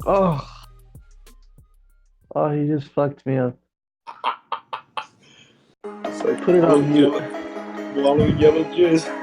Oh, oh, he just fucked me up. It's like Put it on mute. swallowing yellow jizz.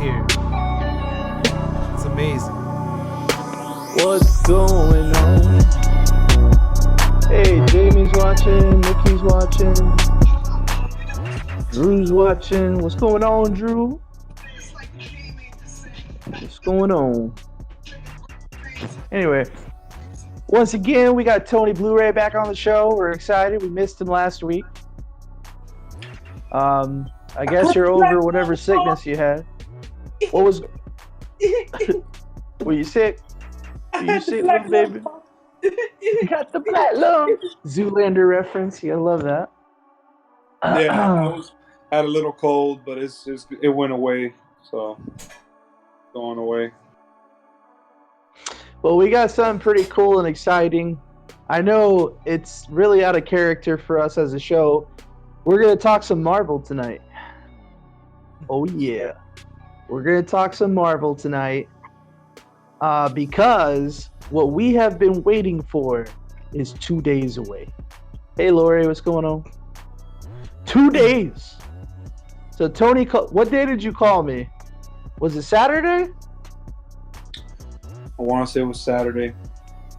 here. It's amazing. What's going on? Hey, Jamie's watching, Nikki's watching, Drew's watching. What's going on, Drew? What's going on? Anyway, once again, we got Tony Blu-ray back on the show. We're excited. We missed him last week. I guess you're over whatever sickness you had. What was? Were you sick? Were you sick, little baby? You got the black lung. Zoolander reference. You gotta love that. Yeah, I had a little cold, but it went away. So going away. Well, we got something pretty cool and exciting. I know it's really out of character for us as a show. We're gonna talk some Marvel tonight. Oh yeah, we're gonna talk some Marvel tonight. Because what we have been waiting for is 2 days away. Hey, Lori, what's going on? 2 days. So, Tony, what day did you call me? Was it Saturday? I want to say it was Saturday.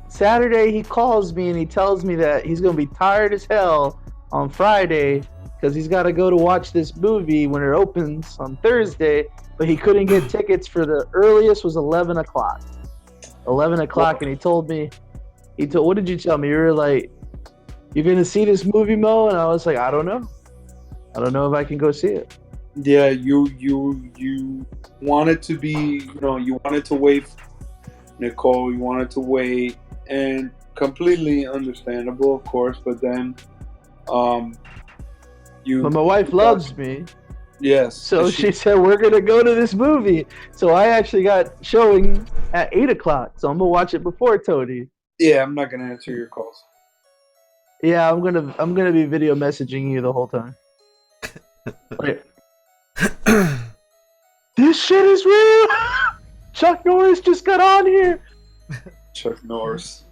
Saturday, he calls me and he tells me that he's going to be tired as hell on Friday because he's got to go to watch this movie when it opens on Thursday, but he couldn't get tickets for the earliest was 11 o'clock. 11 o'clock, and he told me, what did you tell me? You were like, you're going to see this movie, Mo? And I was like, I don't know. I don't know if I can go see it. Yeah, you wanted to be, you wanted to wait, Nicole. You wanted to wait, and completely understandable, of course. But then, But my wife loves me. Yes. So she said, we're going to go to this movie. So I actually got showing at 8 o'clock. So I'm going to watch it before Tony. Yeah, I'm not going to answer your calls. Yeah, I'm gonna be video messaging you the whole time. Like, this shit is real! Chuck Norris just got on here! Chuck Norris.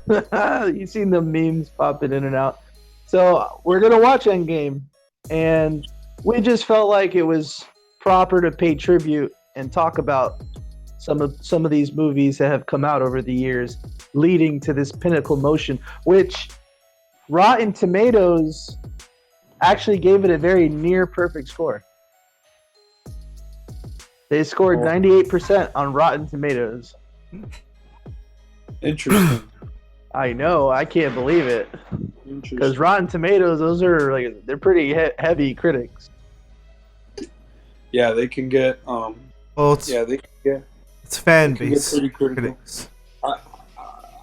You've seen the memes popping in and out. So we're gonna watch Endgame, and we just felt like it was proper to pay tribute and talk about some of these movies that have come out over the years, leading to this pinnacle motion, which Rotten Tomatoes actually gave it a very near perfect score. They scored 98% on Rotten Tomatoes. Interesting. I know, I can't believe it. Because Rotten Tomatoes, those are like they're pretty heavy critics. Yeah, they can get. Well, it's fan base critics.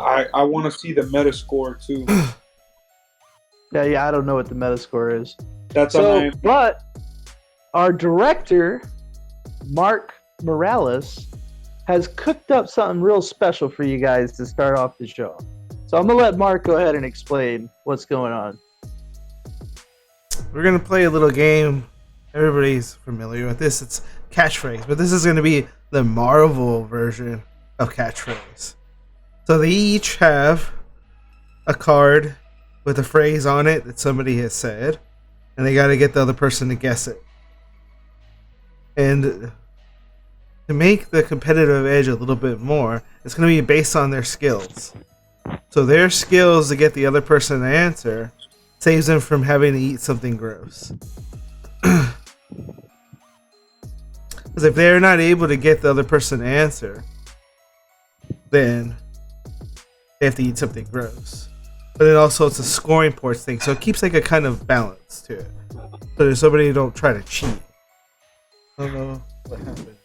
I want to see the Metascore too. Yeah, I don't know what the Metascore is. But our director, Mark Morales, has cooked up something real special for you guys to start off the show. So I'm gonna let Mark go ahead and explain what's going on. We're gonna play a little game. Everybody's familiar with this. It's catchphrase, but this is gonna be the Marvel version of catchphrase. So they each have a card with a phrase on it that somebody has said, and they got to get the other person to guess it. And to make the competitive edge a little bit more, it's going to be based on their skills. So their skills to get the other person to answer saves them from having to eat something gross. Because if they're not able to get the other person to answer, then they have to eat something gross. But then also it's a scoring points thing, so it keeps like a kind of balance to it. So there's somebody who don't try to cheat. I don't know what happened.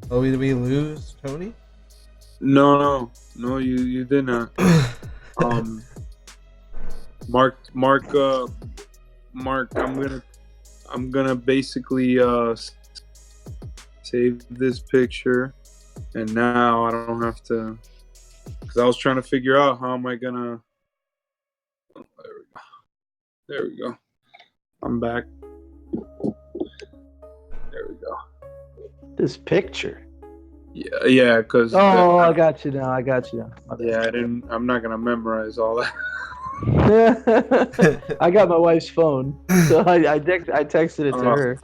Oh, did we lose Tony? No, you did not. Mark, I'm gonna basically save this picture, and now I don't have to, because I was trying to figure out how am I gonna. Oh, there we go. I'm back. There we go. This picture. Yeah, because. Oh, I got you now. Yeah, I'm not gonna memorize all that. I got my wife's phone, so I texted it to her.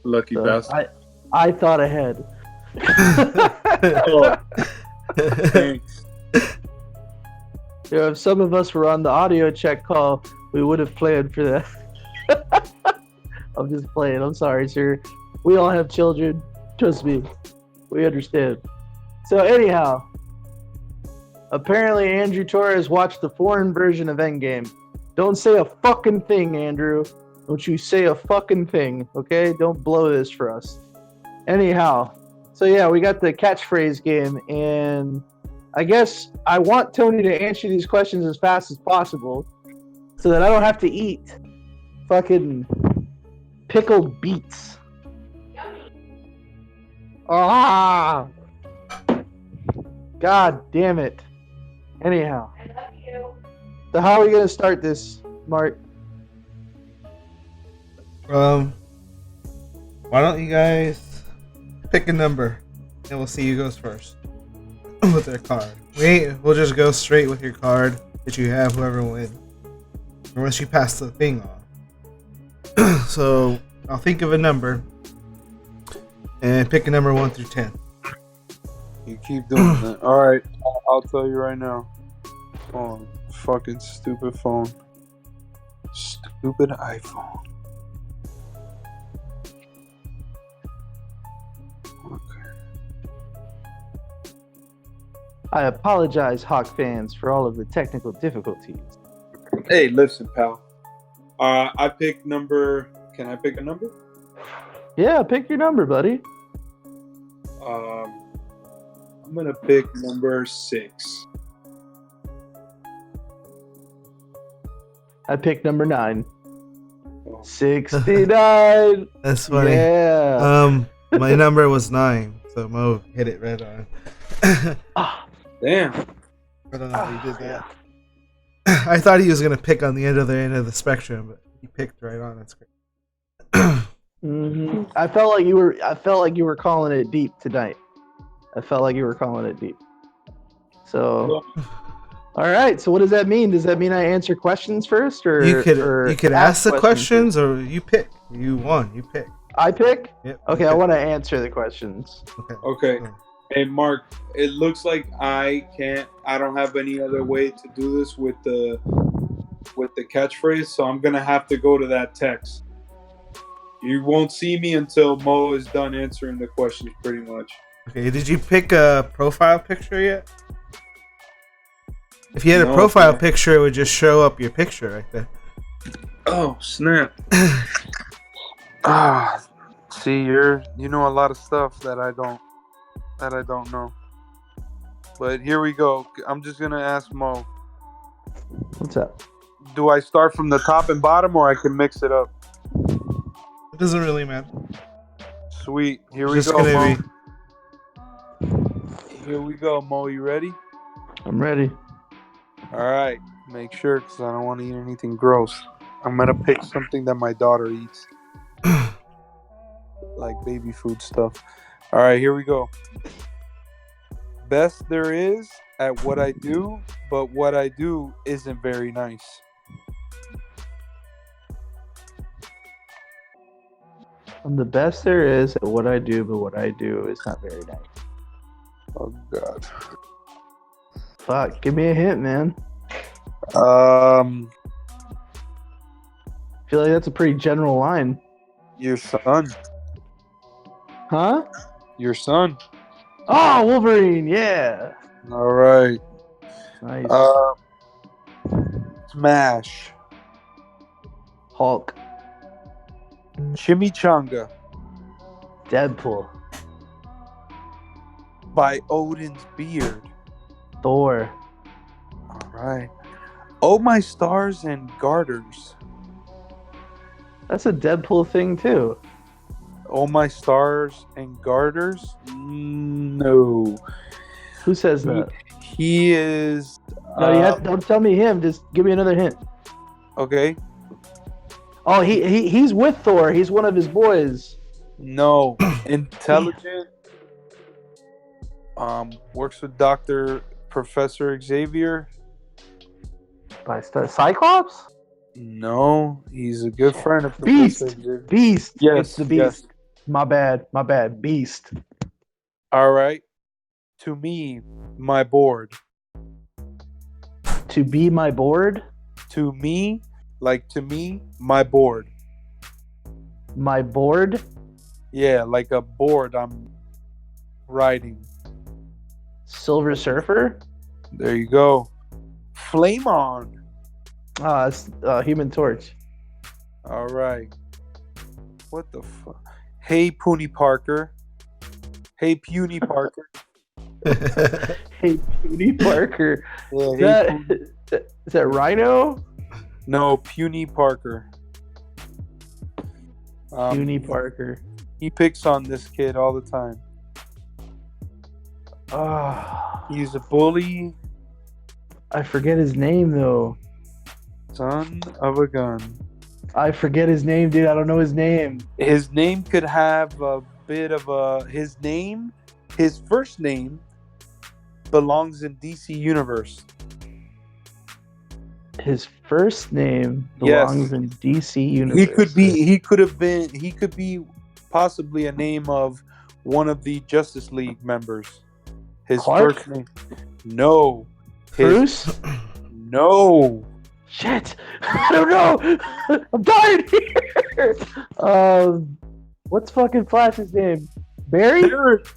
Lucky bastard. I thought ahead. Oh, thanks. If some of us were on the audio check call, we would have planned for that. I'm just playing. I'm sorry, sir. We all have children. Trust me. We understand. So anyhow, apparently Andrew Torres watched the foreign version of Endgame. Don't say a fucking thing, Andrew. Don't you say a fucking thing, okay? Don't blow this for us. Anyhow, so yeah, we got the catchphrase game, and I guess I want Tony to answer these questions as fast as possible so that I don't have to eat fucking pickled beets. Ah! God damn it. Anyhow. So how are we going to start this, Mark? Why don't you guys pick a number, and we'll see who goes first with their card. We'll just go straight with your card that you have, whoever wins, unless you pass the thing on. So I'll think of a number and pick a number 1 through 10. You keep doing that. All right, I'll tell you right now. Oh, fucking stupid phone. Stupid iPhone. I apologize, Hawk fans, for all of the technical difficulties. Hey, listen, pal. I picked number. Can I pick a number? Yeah, pick your number, buddy. I'm gonna pick number 6. I picked number 9. Oh. 69. That's funny. Yeah. My number was 9, so Mo hit it right on. Damn. I don't know how he did that. I thought he was gonna pick on the end of the spectrum, but he picked right on. That's great. Mm-hmm. I felt like you were calling it deep tonight. So, all right. So what does that mean? Does that mean I answer questions first, or You could ask the questions, first? or you pick. You won. You pick. I pick. Yep. Okay, I want to answer the questions. Okay. Hey, Mark. It looks like I don't have any other way to do this with the catchphrase, so I'm gonna have to go to that text. You won't see me until Mo is done answering the questions, pretty much. Okay. Did you pick a profile picture yet? If you had a No, profile man. picture, it would just show up your picture right there. Oh snap! See, you know a lot of stuff that I don't know. But here we go. I'm just gonna ask Mo. What's up? Do I start from the top and bottom, or I can mix it up? It doesn't really matter. Sweet. Here we Just go, gonna Mo. be. Here we go, Mo. You ready? I'm ready. All right. Make sure, because I don't want to eat anything gross. I'm gonna pick something that my daughter eats, like baby food stuff. All right. Here we go. Best there is at what I do, but what I do isn't very nice. I'm the best there is at what I do, but what I do is not very nice. Oh God. Fuck, give me a hint, man. Um, I feel like that's a pretty general line. your son. Huh? Your son. Oh, Wolverine, yeah. All right. Nice. Smash. Hulk. Chimichanga Deadpool. by Odin's beard. Thor. All right. Oh, my stars and garters. That's a Deadpool thing, too. Oh, my stars and garters? No. Who says that? He is. No, don't tell me him. Just give me another hint. Okay. Oh, he's with Thor. He's one of his boys. No. Intelligent. Works with Professor Xavier. By Cyclops? No, he's a good friend of Beast. Professor Xavier. Beast. Yes, It's the Beast. yes. My bad. My bad. Beast. All right. To me, my board. To be my board. To me, to me, my board. My board. Yeah, like a board I'm riding. Silver Surfer. There you go. Flame on. It's Human Torch. All right. What the fuck? Hey, Puny Parker. Hey, Puny Parker. Hey, Puny Parker. Yeah, Is that Rhino? No, Puny Parker. Puny Parker. He picks on this kid all the time. He's a bully. I forget his name though. Son of a gun. I forget his name, dude. I don't know his name. His name could have a bit of a. His first name belongs in DC Universe. His first name Yes. belongs in DC Universe. He could be possibly a name of one of the Justice League members. His Clark? first name. No. Bruce? No. Shit. I don't know. I'm tired here. What's fucking Flash's name? Barry?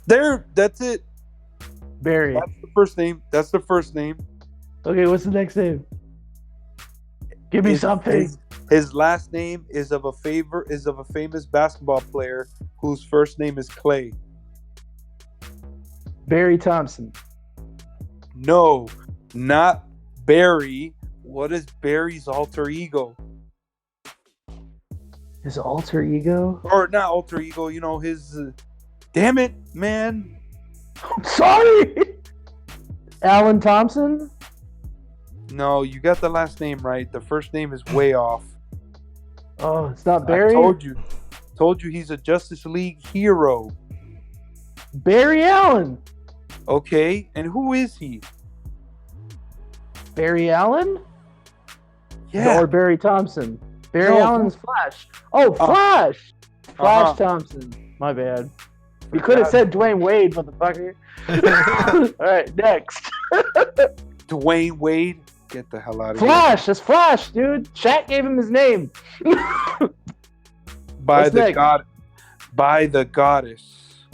There. That's it. Barry. That's the first name. Okay, what's the next name? Give me something. His last name is of a famous basketball player whose first name is Clay. Barry Thompson. No, not Barry. What is Barry's alter ego? His alter ego? Or not alter ego, his... damn it, man. I'm sorry. Alan Thompson? No, you got the last name right. The first name is way off. Oh, it's not Barry? I told you he's a Justice League hero. Barry Allen. Okay, and who is he? Barry Allen? Yeah. Or Barry Thompson? Barry No. Allen's Flash. Oh, Flash! Flash Uh-huh. Thompson. My bad. You could have said Dwayne Wade, motherfucker. All right, next. Dwayne Wade. Get the hell out of Flash! That's Flash, dude. Shaq gave him his name. here. By What's the next? god. By the goddess.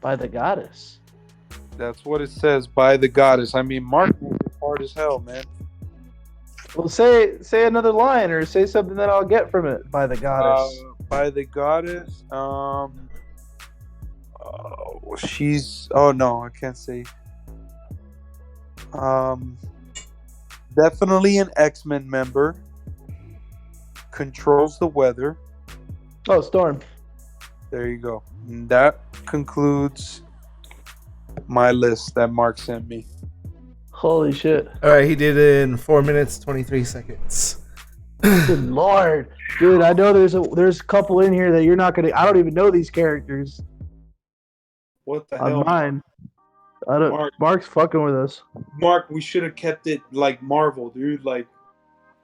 By the goddess. That's what it says. By the goddess. I mean, Mark is hard as hell, man. Well, say another line or say something that I'll get from it. By the goddess. By the goddess. She's. Oh no, I can't say. Definitely an X-Men member. Controls the weather. Oh, Storm. There you go. And that concludes my list that Mark sent me. Holy shit. All right, he did it in 4 minutes 23 seconds. Good lord. Dude, I know there's a couple in here that you're not gonna. I don't even know these characters What the on hell? mine. I don't. Mark's fucking with us. Mark, we should have kept it like Marvel, dude. Like,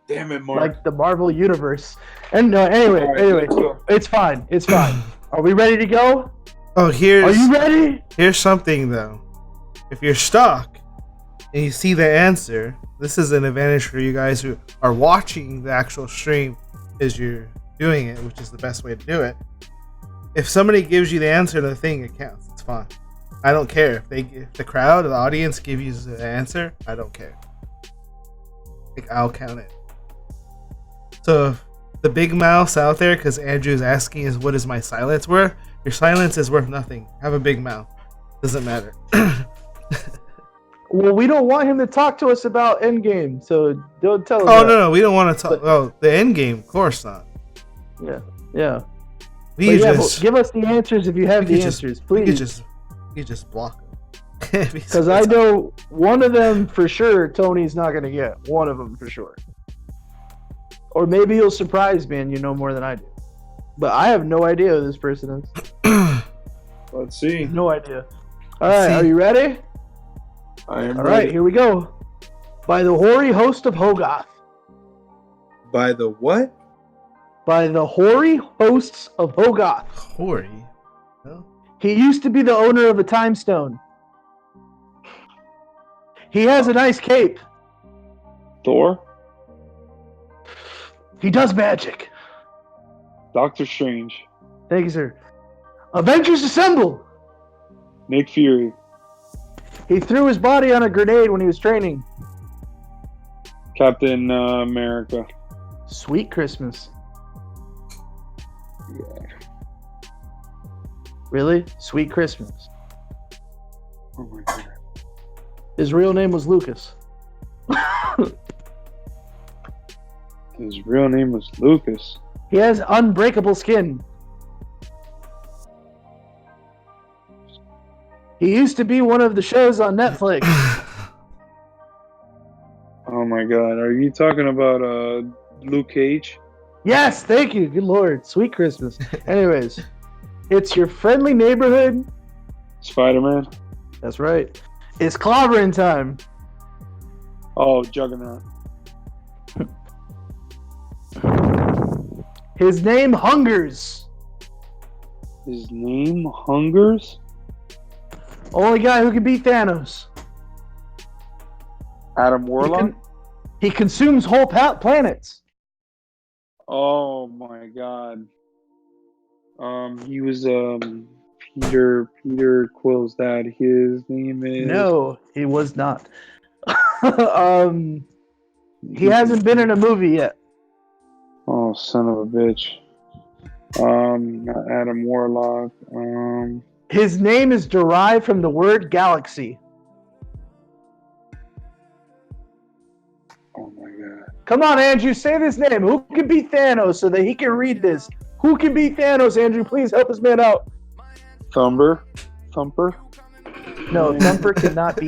damn it, Mark. Like the Marvel universe. And no, anyway, All right, anyway, let's go. it's fine. It's fine. Are we ready to go? Oh, Are you ready? here's something though. If you're stuck and you see the answer, this is an advantage for you guys who are watching the actual stream as you're doing it, which is the best way to do it. If somebody gives you the answer to the thing, it counts. It's fine. I don't care if the crowd or the audience give you the answer. I don't care. Like, I'll count it. So the big mouse out there, because Andrew's asking, is what is my silence worth? Your silence is worth nothing. Have a big mouth. Doesn't matter. Well, we don't want him to talk to us about Endgame, so don't tell us. Oh that. no, we don't want to talk. Oh, the end game, of course not. Yeah. We But just give us the answers if you have the answers, we could please. just block them. Because I know one of them for sure. Tony's not gonna get one of them for sure. Or maybe you'll surprise me and you know more than I do. But I have no idea who this person is. Let's see. No idea. All right, are you ready? I am All ready. right, here we go. By the hoary host of Hogoth. By the what? by the hoary hosts of Hogoth. Hori. No? He used to be the owner of a time stone. He has a nice cape. Thor, He does magic. Doctor Strange, Thank you, sir. Avengers Assemble! Nick Fury, He threw his body on a grenade when he was training. Captain America. Sweet Christmas. Yeah. Really? Sweet Christmas. Oh my god. His real name was Lucas. His real name was Lucas. He has unbreakable skin. He used to be one of the shows on Netflix. Oh my god. Are you talking about Luke Cage? Yes, thank you. Good Lord. Sweet Christmas. Anyways, it's your friendly neighborhood. Spider-Man? That's right. It's clobbering time. Oh, Juggernaut. His name hungers. His name Hungers? Only guy who can beat Thanos. Adam Warlock? He consumes whole planets. Oh my god. He was Peter Quill's dad. His name is No, he was not. He hasn't been in a movie yet. Oh, son of a bitch. Not Adam Warlock. His name is derived from the word galaxy. Oh my god. Come on, Andrew, say this name. Who can beat Thanos so that he can read this? Who can beat Thanos, Andrew? Please help this man out. Thumper? No, Thumper cannot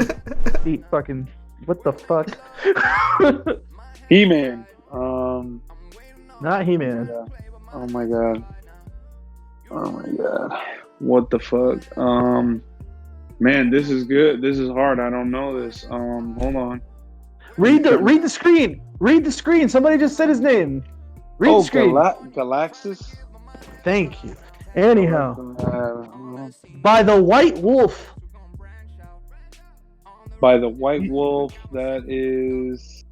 beat fucking... What the fuck? He-Man. Not He-Man. Yeah. Oh my god. What the fuck? Man, this is good. This is hard. I don't know this. Hold on. Read the screen. Read the screen. Somebody just said his name. Read the screen. Galaxis? Thank you. Anyhow, Uh, by the White Wolf. by the White Wolf, that is...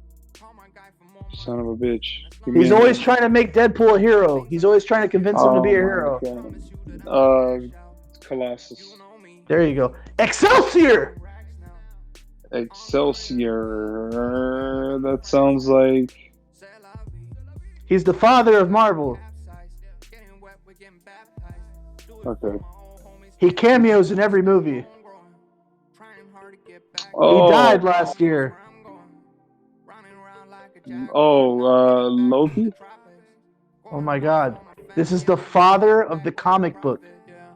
Son of a bitch. Give me He's a always name. trying to make Deadpool a hero. He's always trying to convince him to be a Oh my hero. God. Colossus. There you go. Excelsior! Excelsior. That sounds like... He's the father of Marvel. Okay. He cameos in every movie. Oh, He died last year. Loki? Oh my god. This is the father of the comic book.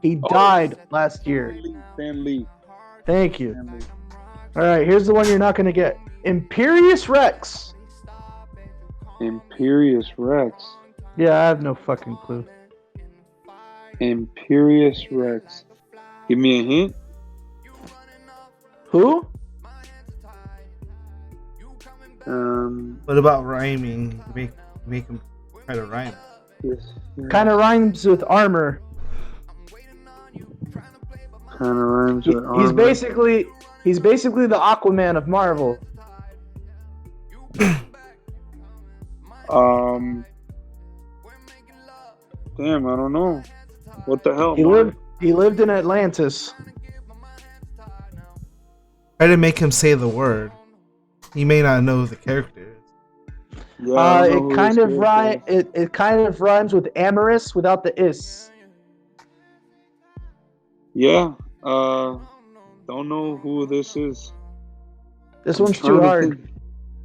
He died last year. Stan Lee. Thank you. Alright, here's the one you're not going to get. Imperious Rex. Imperious Rex. Yeah, I have no fucking clue. Imperious Rex. Give me a hint. Who? What about rhyming? Make him try to rhyme. Kind of rhymes with armor. Kind of rhymes with He's armor. basically the Aquaman of Marvel. Damn, I don't know. What the hell? He lived in Atlantis. Try to make him say the word. He may not know who the character is. Yeah, I don't know It who kind this of character is. it kind of rhymes with amorous without the is. Yeah. Don't know who this is. This I'm one's trying too to hard. think.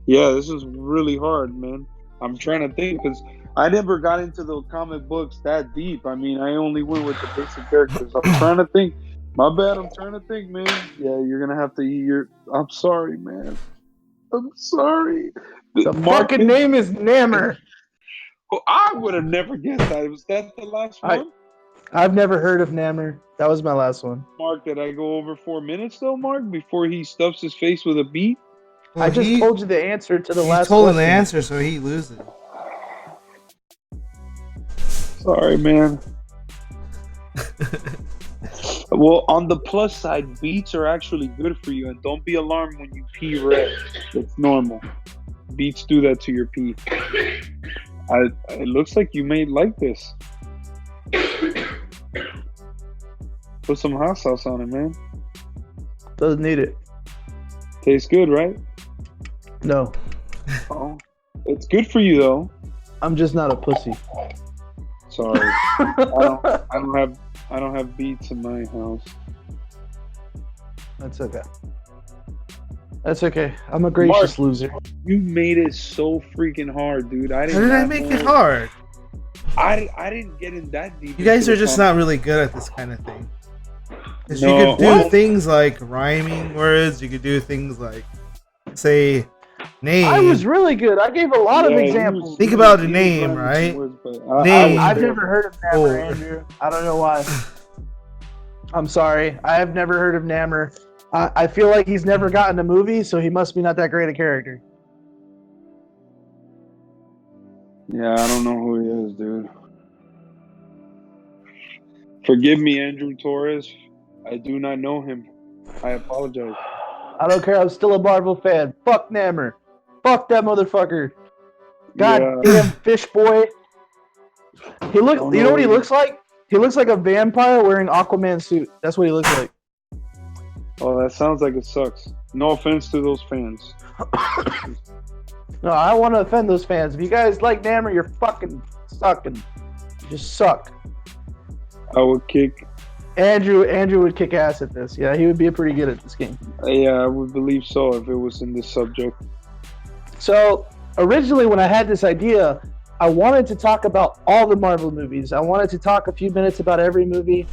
Yeah, this is really hard, man. I'm trying to think because I never got into the comic books that deep. I mean, I only went with the basic characters. I'm trying to think. My bad. I'm trying to think, man. Yeah, you're gonna have to eat your. I'm sorry, man. I'm sorry. The fucking name is Namor. Oh, I would have never guessed that. Was that the last one? I've never heard of Namor. That was my last one. Mark, did I go over 4 minutes though, Mark? Before he stuffs his face with a beat? Well, I just told you the answer to the he last told question. him the answer, so he loses. Sorry, man. Well, on the plus side, beets are actually good for you, and don't be alarmed when you pee red. It's normal. Beets do that to your pee. It looks like you may like this. Put some hot sauce on it, man. Doesn't need it. Tastes good, right? No, Oh, it's good for you though. I'm just not a pussy. Sorry, I don't have beets in my house. That's okay. That's okay. I'm a gracious loser. You made it so freaking hard, dude. How did I make it hard? I didn't get in that deep. You guys are just not really good at this kind of thing. 'Cause No. you could do What? things like rhyming words. You could do things like say name. I was really good. I gave a lot of Yeah, examples. Think about a name, right? Name. I've never heard of Nammer, Or- Andrew. I don't know why. I'm sorry. I have never heard of Nammer. I feel like he's never gotten a movie, so he must be not that great a character. Yeah, I don't know who he is, dude. Forgive me, Andrew Torres. I do not know him. I apologize. I don't care. I'm still a Marvel fan. Fuck Nammer. Fuck that motherfucker. God Yeah. damn fish boy. You know what he looks like? He looks like a vampire wearing Aquaman suit. That's what he looks like. Oh, that sounds like it sucks. No offense to those fans. No, I don't want to offend those fans. If you guys like Nammer, you're fucking sucking. You just suck. I would kick. Andrew would kick ass at this. Yeah, he would be pretty good at this game. Yeah, I would believe so if it was in this subject. So originally, when I had this idea, I wanted to talk about all the Marvel movies. I wanted to talk a few minutes about every movie.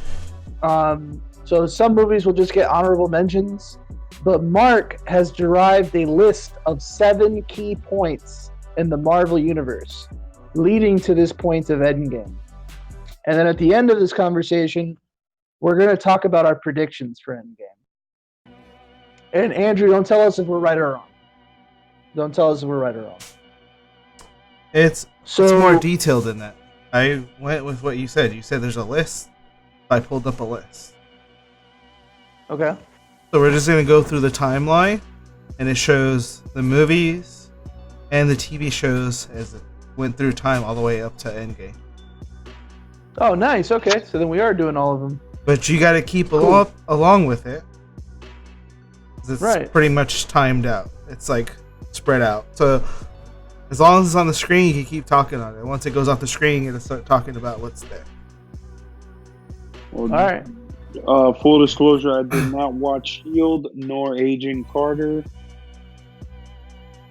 So some movies will just get honorable mentions. But Mark has derived a list of 7 key points in the Marvel universe, leading to this point of Endgame. And then at the end of this conversation, we're going to talk about our predictions for Endgame. And Andrew, don't tell us if we're right or wrong. Don't tell us if we're right or wrong. It's more detailed than that. I went with what you said. You said there's a list. I pulled up a list. Okay. So we're just going to go through the timeline, and it shows the movies and the TV shows as it went through time all the way up to Endgame. Oh, nice. Okay, so then we are doing all of them. But you got to keep Cool. along with it. 'Cause it's Right. pretty much timed out. It's like spread out. So as long as it's on the screen, you can keep talking on it. Once it goes off the screen, you're going to start talking about what's there. Well, All right. Full disclosure, I did not watch S.H.I.E.L.D. nor Agent Carter.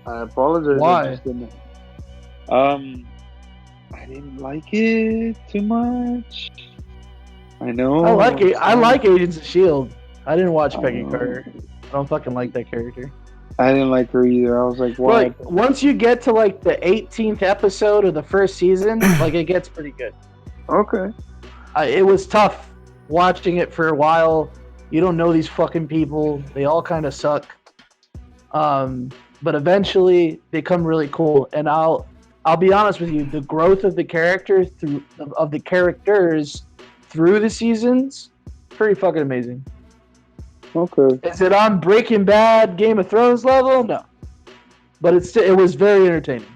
I apologize. Why? I just didn't. I didn't like it too much. I know. I like it. I like Agents of S.H.I.E.L.D. I didn't watch Peggy Oh. Carter. I don't fucking like that character. I didn't like her either. I was like, why? Like, once you get to like the 18th episode of the first season, like it gets pretty good. Okay. It was tough watching it for a while. You don't know these fucking people. They all kind of suck. But eventually they come really cool. And I'll be honest with you, the growth of the characters through the seasons, pretty fucking amazing. Okay. Is it on Breaking Bad, Game of Thrones level? No. But it was very entertaining.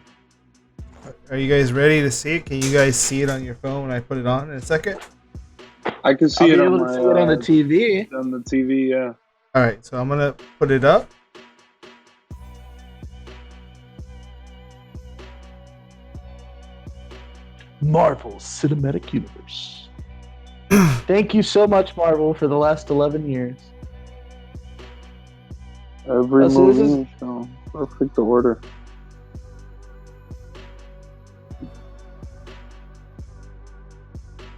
Are you guys ready to see it? Can you guys see it on your phone when I put it on in a second? I can I'll see be it on able to my see it on the TV. on the TV. Yeah. All right, so I'm going to put it up. Marvel Cinematic Universe. Thank you so much, Marvel, for the last 11 years. Every So this movie. So perfect order.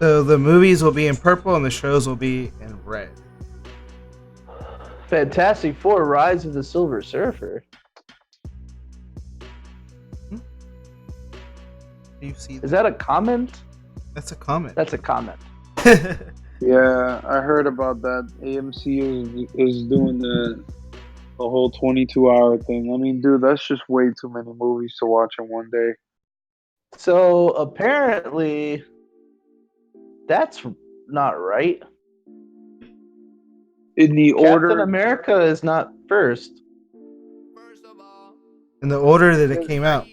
So the movies will be in purple and the shows will be in red. Fantastic Four: Rise of the Silver Surfer. Do you see Is that a comment? That's a comment. That's a comment. Yeah, I heard about that. AMC is doing the whole 22-hour thing. I mean, dude, that's just way too many movies to watch in one day. So apparently, That's not right. In the Captain order, America is not first. In the order that it came out.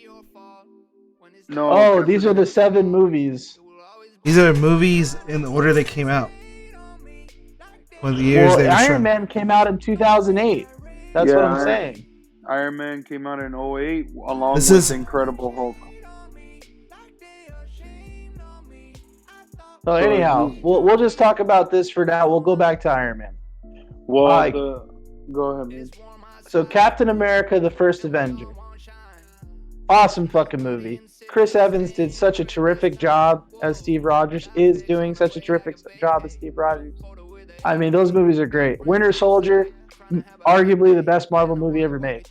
no. Oh, these are the 7 movies. These are movies in the order they came out. When the years Well, they were Iron shown. Man came out in 2008. That's what I'm saying. Iron Man came out in 08 along This with is- Incredible Hulk. So anyhow, we'll just talk about this for now. We'll go back to Iron Man. Well, go ahead, man. So Captain America, the First Avenger. Awesome fucking movie. Chris Evans did such a terrific job as Steve Rogers, is doing such a terrific job as Steve Rogers. I mean, those movies are great. Winter Soldier, arguably the best Marvel movie ever made.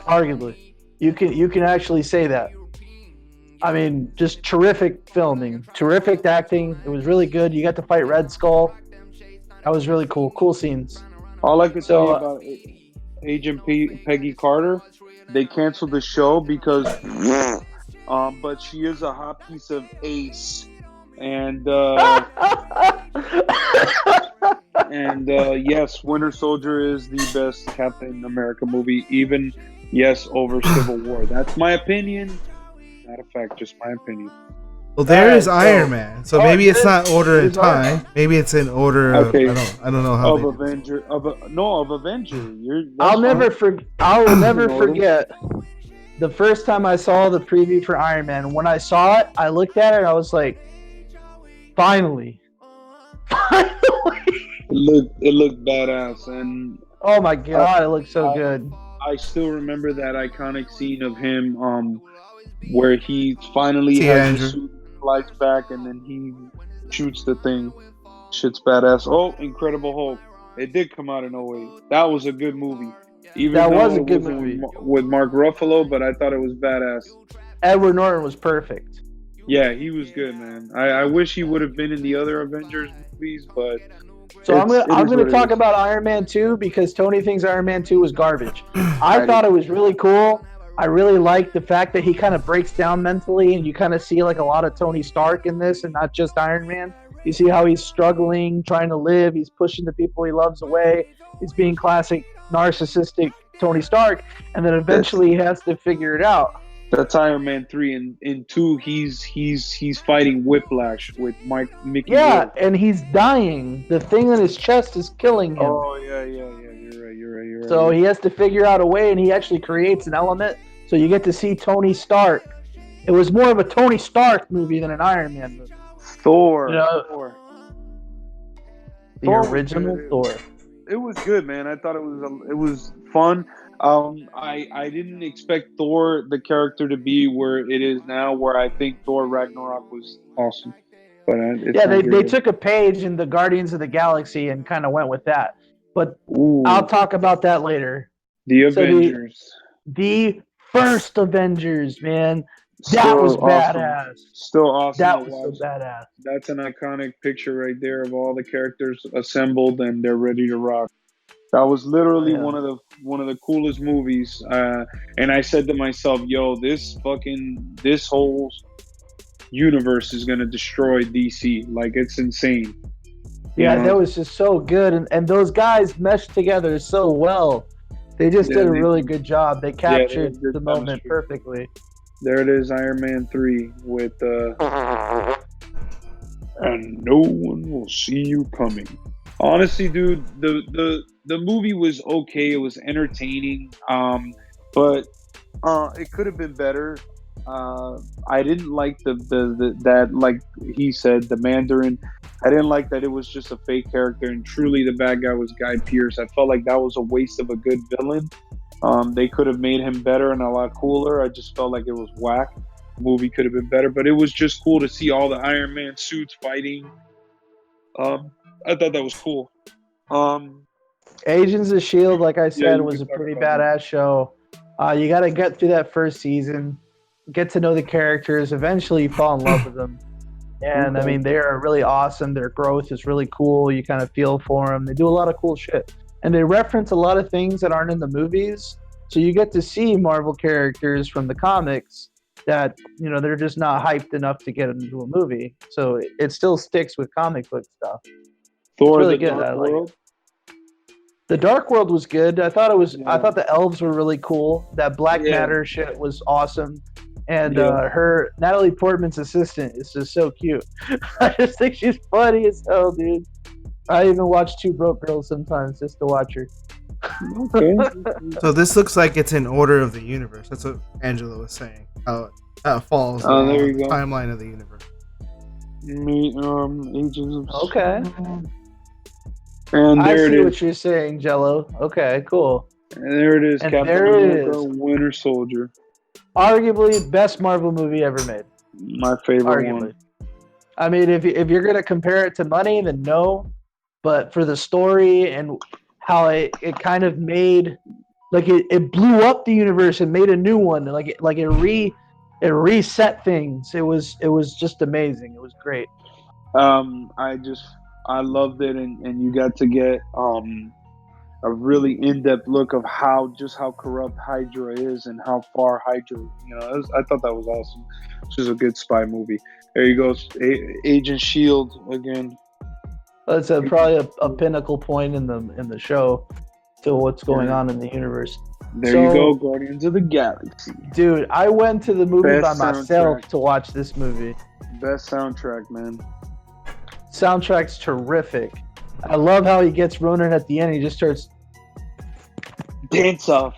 Arguably. You can actually say that. I mean, just terrific filming, terrific acting. It was really good. You got to fight Red Skull. That was really cool. Cool scenes. All I can tell you about Agent Peggy Carter, they canceled the show because, but she is a hot piece of ace, and yes, Winter Soldier is the best Captain America movie, even over Civil War. That's my opinion. Not a fact, just my opinion. Well, there is Iron Man, so maybe it's not order in time. Maybe it's in order of Okay. I don't know how. Of Avenger. I'll never forget the first time I saw the preview for Iron Man. When I saw it, I looked at it and I was like, finally. It looked badass, and oh my god, it looked so good. I still remember that iconic scene of him, where he finally has the suit, flies back, and then he shoots the thing. Shit's badass. Oh, Incredible Hulk. It did come out in 08. That was a good movie. That was a good movie with Mark Ruffalo, but I thought it was badass. Edward Norton was perfect. Yeah, he was good, man. I wish he would have been in the other Avengers movies, but. So I'm gonna talk about Iron Man 2 because Tony thinks Iron Man 2 was garbage. I thought it was really cool. I really like the fact that he kind of breaks down mentally, and you kind of see like a lot of Tony Stark in this, and not just Iron Man. You see how he's struggling, trying to live. He's pushing the people he loves away. He's being classic narcissistic Tony Stark, and then eventually he has to figure it out. That's Iron Man 3, and in 2 he's fighting Whiplash with Mickey. Yeah, Rourke. and he's dying. The thing on his chest is killing him. Oh yeah. You're right. So he has to figure out a way, and he actually creates an element. So you get to see Tony Stark. It was more of a Tony Stark movie than an Iron Man movie. Thor. The original Thor. It was good, man. I thought it was fun. I didn't expect Thor, the character, to be where it is now, where I think Thor Ragnarok was awesome. But they took a page in the Guardians of the Galaxy and kind of went with that. But I'll talk about that later. The Avengers. The first Avengers, man. That was badass. Still awesome. That was so badass. That's an iconic picture right there of all the characters assembled and they're ready to rock. That was literally one of the coolest movies. And I said to myself, "Yo, this whole universe is gonna destroy DC. Like, it's insane." Yeah, that was just so good, and those guys meshed together so well. They just did a really good job. They captured the moment perfectly. There it is, Iron Man 3 with and no one will see you coming. Honestly, dude, the movie was okay. It was entertaining, but it could have been better. I didn't like that, like he said, the Mandarin. I didn't like that it was just a fake character, and truly the bad guy was Guy Pearce. I felt like that was a waste of a good villain. They could have made him better and a lot cooler. I just felt like it was whack. The movie could have been better, but it was just cool to see all the Iron Man suits fighting. I thought that was cool. Agents of S.H.I.E.L.D., like I said, was a pretty badass show. You got to get through that first season, get to know the characters, eventually you fall in love with them. And, I mean, they are really awesome. Their growth is really cool. You kind of feel for them. They do a lot of cool shit. And they reference a lot of things that aren't in the movies. So you get to see Marvel characters from the comics that they're just not hyped enough to get into a movie. So it still sticks with comic book stuff. Thor: really The good. Dark I like World. The Dark World was good. I thought Yeah. the elves were really cool. That Black Yeah. Matter shit was awesome. And Yeah. her Natalie Portman's assistant is just so cute. I just think she's funny as hell, dude. I even watch Two Broke Girls sometimes just to watch her. Okay. So this looks like it's in order of the universe. That's what Angela was saying. How it falls Oh, along there you the go. timeline of the universe. Agents of Okay. And I there see it what is. you're saying, Jello. Okay, cool. And there it is. And Captain there it America, is. Winter Soldier. Arguably best Marvel movie ever made. My favorite Arguably. one. I mean, if you're gonna compare it to money, then no. But for the story and how it kind of made, like it blew up the universe and made a new one. It reset things. It was just amazing. It was great. I loved it, and you got to get a really in-depth look of how corrupt Hydra is and how far Hydra. I thought that was awesome. It's just a good spy movie. There you go, Agent Shield again. That's probably a pinnacle point in the show to what's going on in the universe. There you go, Guardians of the Galaxy. Dude, I went to the movie Best by myself soundtrack. to watch this movie. Best soundtrack, man. Soundtrack's terrific. I love how he gets Ronan at the end. He just starts Dance off.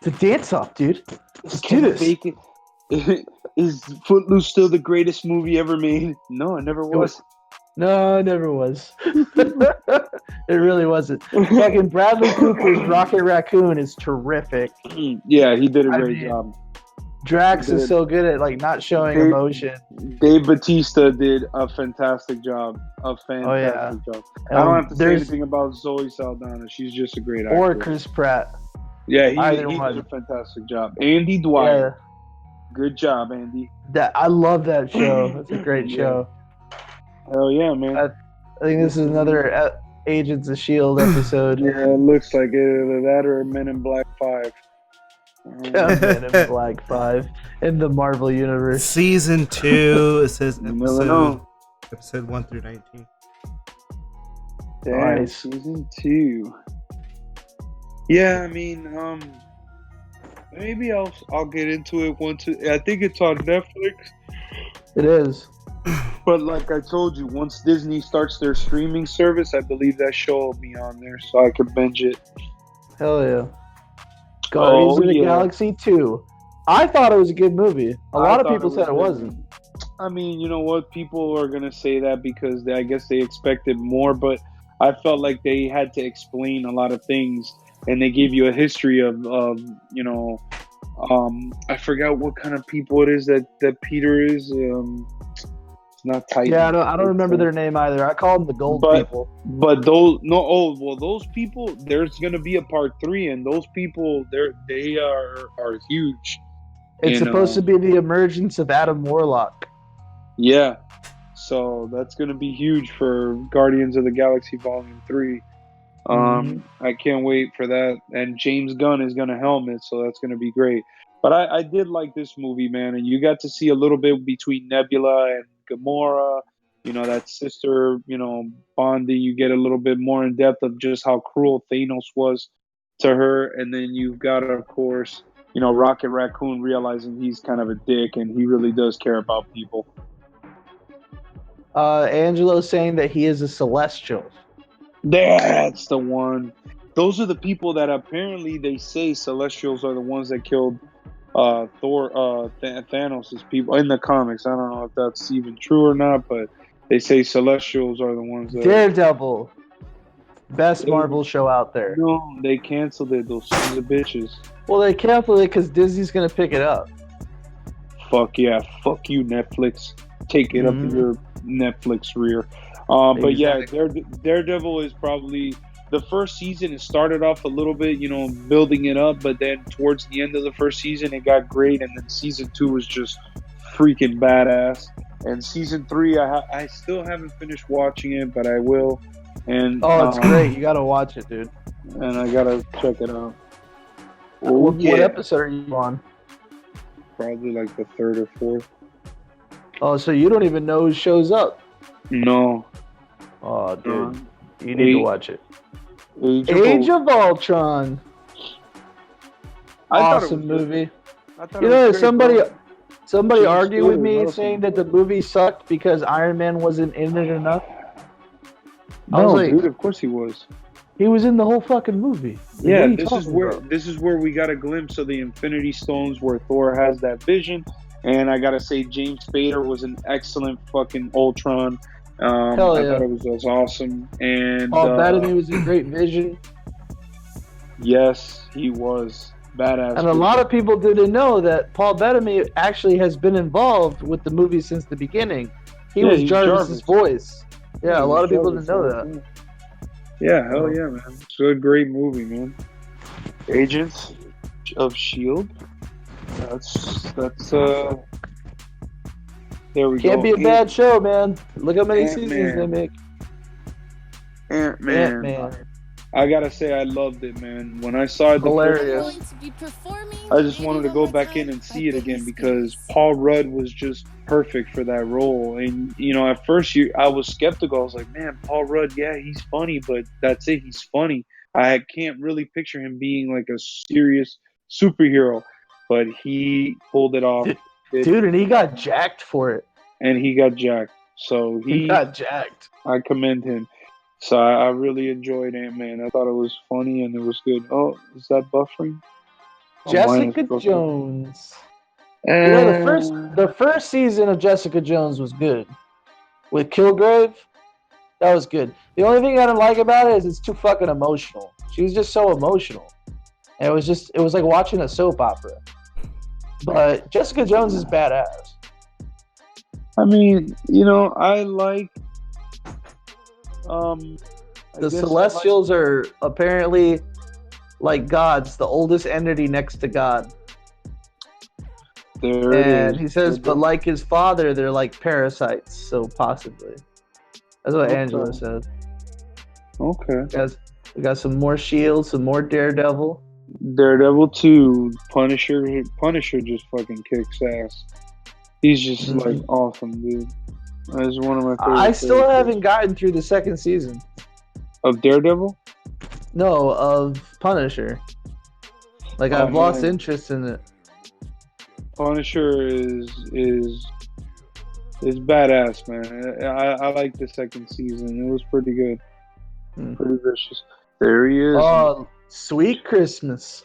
to dance off, dude. Let's do this. Bacon. Is Footloose still the greatest movie ever made? No, it never was. No, it never was. It really wasn't. Fucking Bradley Cooper's Rocket Raccoon is terrific. Yeah, he did a great job. Drax is so good at not showing emotion. Dave Bautista did a fantastic job. Job. I don't have to say anything about Zoe Saldana. She's just a great actor. Or Chris Pratt. Yeah, he did a fantastic job. Andy Dwyer. Yeah. Good job, Andy. I love that show. It's a great show. Hell yeah, man. I think this is another Agents of S.H.I.E.L.D. episode. Yeah, it looks like either that or Men in Black 5. Men in Black 5 in the Marvel Universe. Season 2, it says episode 1 through 19. Damn, Nice. Season 2. Yeah, I mean, maybe I'll get into it once. I think it's on Netflix. It is. But like I told you, once Disney starts their streaming service, I believe that show will be on there, so I can binge it. Hell yeah. Guardians of the yeah. Galaxy 2. I thought it was a good movie. A lot of people said it wasn't. I mean, you know what? People are going to say that because I guess they expected more, but I felt like they had to explain a lot of things, and they gave you a history of I forgot what kind of people it is that Peter is. It's not Titan. Yeah, I don't remember their name either. I call them the Gold people. But those people. There's gonna be a part 3, and those people, they are huge. It's supposed to be the emergence of Adam Warlock. Yeah, so that's gonna be huge for Guardians of the Galaxy Volume 3. I can't wait for that. And James Gunn is gonna helm it, so that's gonna be great. But I did like this movie, man, and you got to see a little bit between Nebula and Gamora, that sister, bonding. You get a little bit more in depth of just how cruel Thanos was to her. And then you've got, of course, Rocket Raccoon realizing he's kind of a dick and he really does care about people. Angelo's saying that he is a Celestial. That's the one. Those are the people that apparently they say Celestials are the ones that killed Thanos' people in the comics. I don't know if that's even true or not, but they say Celestials are the ones that... Daredevil. Best Marvel show out there. No, they canceled it, those sons of bitches. Well, they canceled it because Disney's going to pick it up. Fuck yeah. Fuck you, Netflix. Take it up in your Netflix rear. But yeah, Daredevil is probably... The first season, it started off a little bit, building it up, but then towards the end of the first season, it got great, and then season 2 was just freaking badass. And season 3, I still haven't finished watching it, but I will. And it's great. You gotta watch it, dude. And I gotta check it out. What episode are you on? probably like the third or fourth. Oh, so you don't even know who shows up? No. Oh, dude, Uh, you need to watch it. Age Age of Ultron. I thought it Awesome was good. movie. I thought You it was know, great, somebody bro. somebody James argued with Spader, me what else? saying that the movie sucked because Iron Man wasn't in it enough. I was No, like, dude, of course he was. he was in the whole fucking movie. Like, Yeah, what are you this is talking where about? we got a glimpse of the Infinity Stones where Thor has that vision, and I gotta say James Spader was an excellent fucking Ultron. Hell I yeah. thought it was awesome, and Paul Bettany was a great Vision. yes, he was badass. And a lot of people didn't know that Paul Bettany actually has been involved with the movie since the beginning. He was he's Jarvis's voice. Yeah, a lot of people didn't know that. Yeah, hell yeah, man. It's a great movie, man. Agents of Shield. That's there we Can't go. be a bad show, man. Look how many Ant-Man. seasons they make. Ant-Man. Ant-Man. I gotta say, I loved it, man. When I saw it the Hilarious. first time, I just wanted to go back in and see it again because Paul Rudd was just perfect for that role. And you know, at first, I was skeptical. I was like, man, Paul Rudd, yeah, he's funny, but that's it. He's funny. I can't really picture him being like a serious superhero, but he pulled it off. Dude, and he got jacked for it. And he got jacked. So He got jacked. I commend him. So I really enjoyed Ant-Man. I thought it was funny and it was good. Oh, is that buffering? Jessica Jones. You know, the first season of Jessica Jones was good. With Kilgrave, that was good. The only thing I didn't like about it is it's too fucking emotional. She was just so emotional. And it was like watching a soap opera. But Jessica Jones is badass. I mean, you know, I like the Celestials are apparently like gods, the oldest entity next to God. There it is. He says, but like his father, they're like parasites, so possibly. That's what Angela said. Okay. We got some more Shield, some more Daredevil. Daredevil 2, Punisher just fucking kicks ass. He's just like awesome, dude. That's one of my favorite. I still haven't gotten through the second season. Of Daredevil? No, of Punisher. Like I've lost interest in it. Punisher is badass, man. I like the second season. It was pretty good. Pretty vicious. There he is. Oh, Sweet Christmas.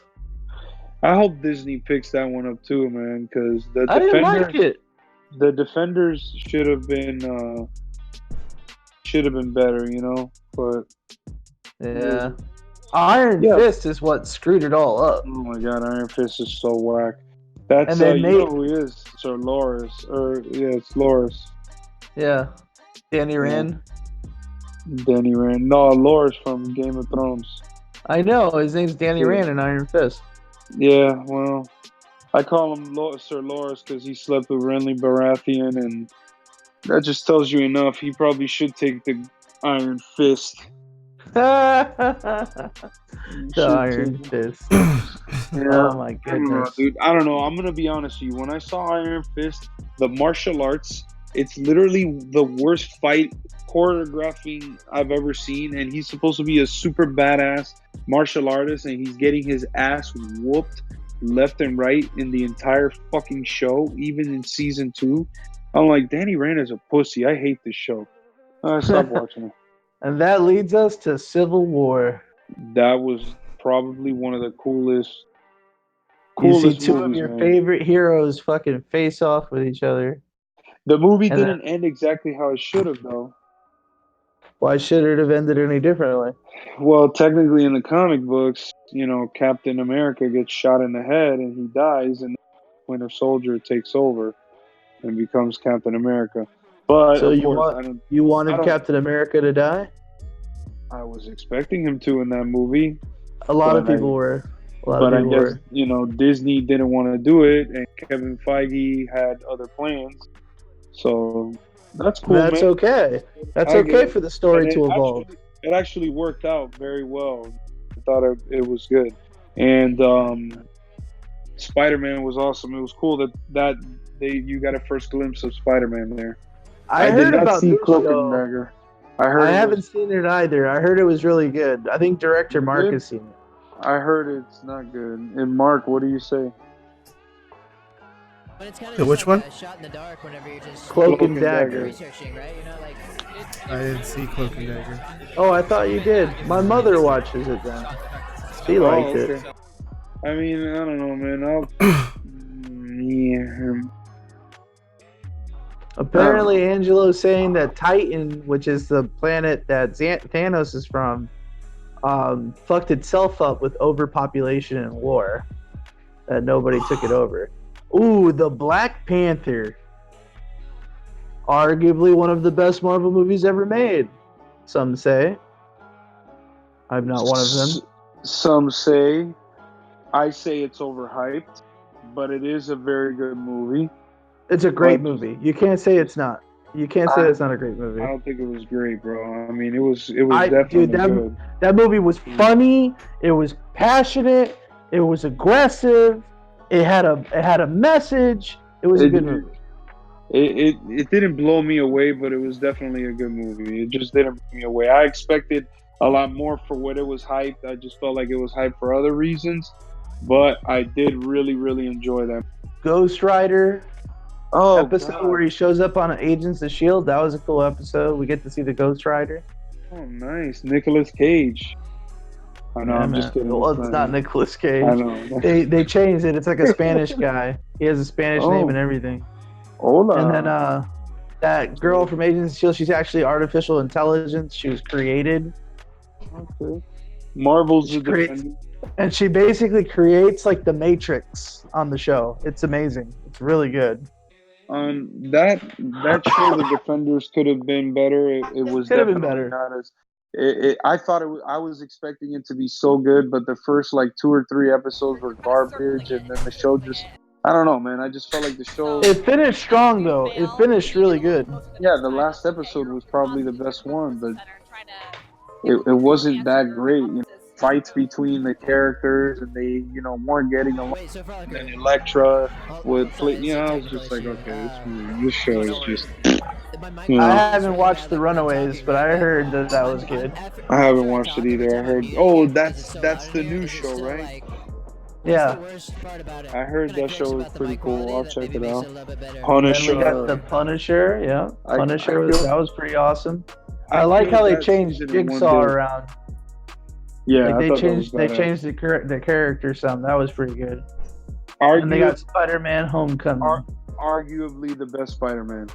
I hope Disney picks that one up too, man, because I didn't like it. The Defenders should have been better, you know. But yeah, Iron Fist is what screwed it all up. Oh my god, Iron Fist is so whack. That's you know who he is? Sir Loras, it's Loras. Yeah, Danny Rand. Danny Rand. No, Loras from Game of Thrones. I know his name's Danny Rand in Iron Fist. Yeah, well, I call him Sir Loras because he slept with Renly Baratheon, and that just tells you enough. He probably should take the Iron Fist. The Iron Fist. Yeah. Oh my goodness, dude. I don't know. I'm gonna be honest with you. When I saw Iron Fist, the martial arts, it's literally the worst fight choreographing I've ever seen, and he's supposed to be a super badass martial artist, and he's getting his ass whooped left and right in the entire fucking show, even in season 2. I'm like, Danny Rand is a pussy. I hate this show. Stop watching it. And that leads us to Civil War. That was probably one of the coolest. You see two of your favorite heroes fucking face off with each other. The movie didn't end exactly how it should have, though. Why should it have ended any differently? Well, technically in the comic books, you know, Captain America gets shot in the head and he dies, and Winter Soldier takes over and becomes Captain America. But so you wanted Captain America to die? I was expecting him to in that movie. A lot of people were. But I guess, you know, Disney didn't want to do it, and Kevin Feige had other plans. So that's cool. That's okay. That's okay for the story to evolve. It actually worked out very well. I thought it was good. And Spider-Man was awesome. It was cool that you got a first glimpse of Spider-Man there. I did heard not about see this Cloak show. and Dagger. I heard I it haven't was, seen it either. I heard it was really good. I think director You Mark did? has seen it. I heard it's not good. And Mark, what do you say? But it's kind of Yeah, which one? A shot in the dark whenever you're just Cloak and and Dagger. Dagger. researching, right? You know, like I didn't see Cloak and Dagger. Oh, I thought you did. My mother watches it then. She liked it. I mean, I don't know, man. Yeah. Apparently, Angelo's saying that Titan, which is the planet that Thanos is from, fucked itself up with overpopulation and war. That nobody took it over. Ooh, the Black Panther. Arguably one of the best Marvel movies ever made. Some say. I'm not one of them. Some say. I say it's overhyped, but it is a very good movie. It's a great But- movie. You can't say it's not. You can't say it's not a great I movie. don't think it was great, bro. I mean, it was I- definitely dude, that- good. That movie was funny. It was passionate. It was aggressive. It had a message. It was a good movie. It didn't blow me away, but it was definitely a good movie. It just didn't blow me away. I expected a lot more for what it was hyped. I just felt like it was hyped for other reasons, but I did really, really enjoy that. Ghost Rider Oh, episode where he shows up on Agents of S.H.I.E.L.D. That was a cool episode. We get to see the Ghost Rider. Oh, nice. Nicolas Cage. I know, Yeah, I'm man. just kidding. Well, it's not Nicolas Cage. I know. They changed it. It's like a Spanish guy. He has a Spanish name and everything. Hola. And then that girl from Agents of S.H.I.E.L.D., she's actually artificial intelligence. She was created. Okay. Marvel's She's the great. Defenders. And she basically creates like the Matrix on the show. It's amazing. It's really good. That show, The Defenders, could have been better. It was Could have been definitely better. not as. I thought I was expecting it to be so good, but the first like 2 or 3 episodes were garbage, and then the show just. I don't know, man. I just felt like the show. It finished strong though. It finished really good. Yeah, the last episode was probably the best one, but it wasn't that great. You know, fights between the characters, and they, weren't getting along. wait, so for like And Elektra would play. I was just like, okay, this show is just. I haven't watched The Runaways, but I heard that was good. I haven't watched it either. I heard. Oh, that's the new show, right? Yeah. I heard that show was pretty cool. I'll check it out. Then we Punisher. got the Punisher. Yeah, I Punisher. feel- That was pretty awesome. I like how they changed Jigsaw around. Yeah, Like I they thought that changed was badass. the character some. That was pretty good. And they got Spider-Man: Homecoming. Arguably the best Spider-Man.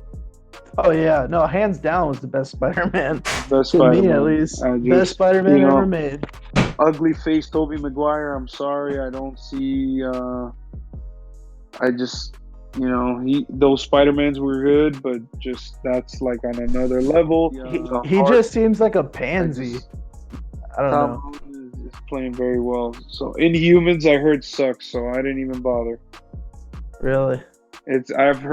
Oh yeah, no, hands down was the best Spider-Man. Best To Spider-Man. me, at least, I just, best Spider-Man you know, ever made. Ugly face Tobey Maguire. I'm sorry, I don't see. I just, those Spider-Mans were good, but just that's like on another level. He just seems like a pansy. I don't know. Tom Holland is playing very well. So Inhumans, I heard sucks, so I didn't even bother. Really. I've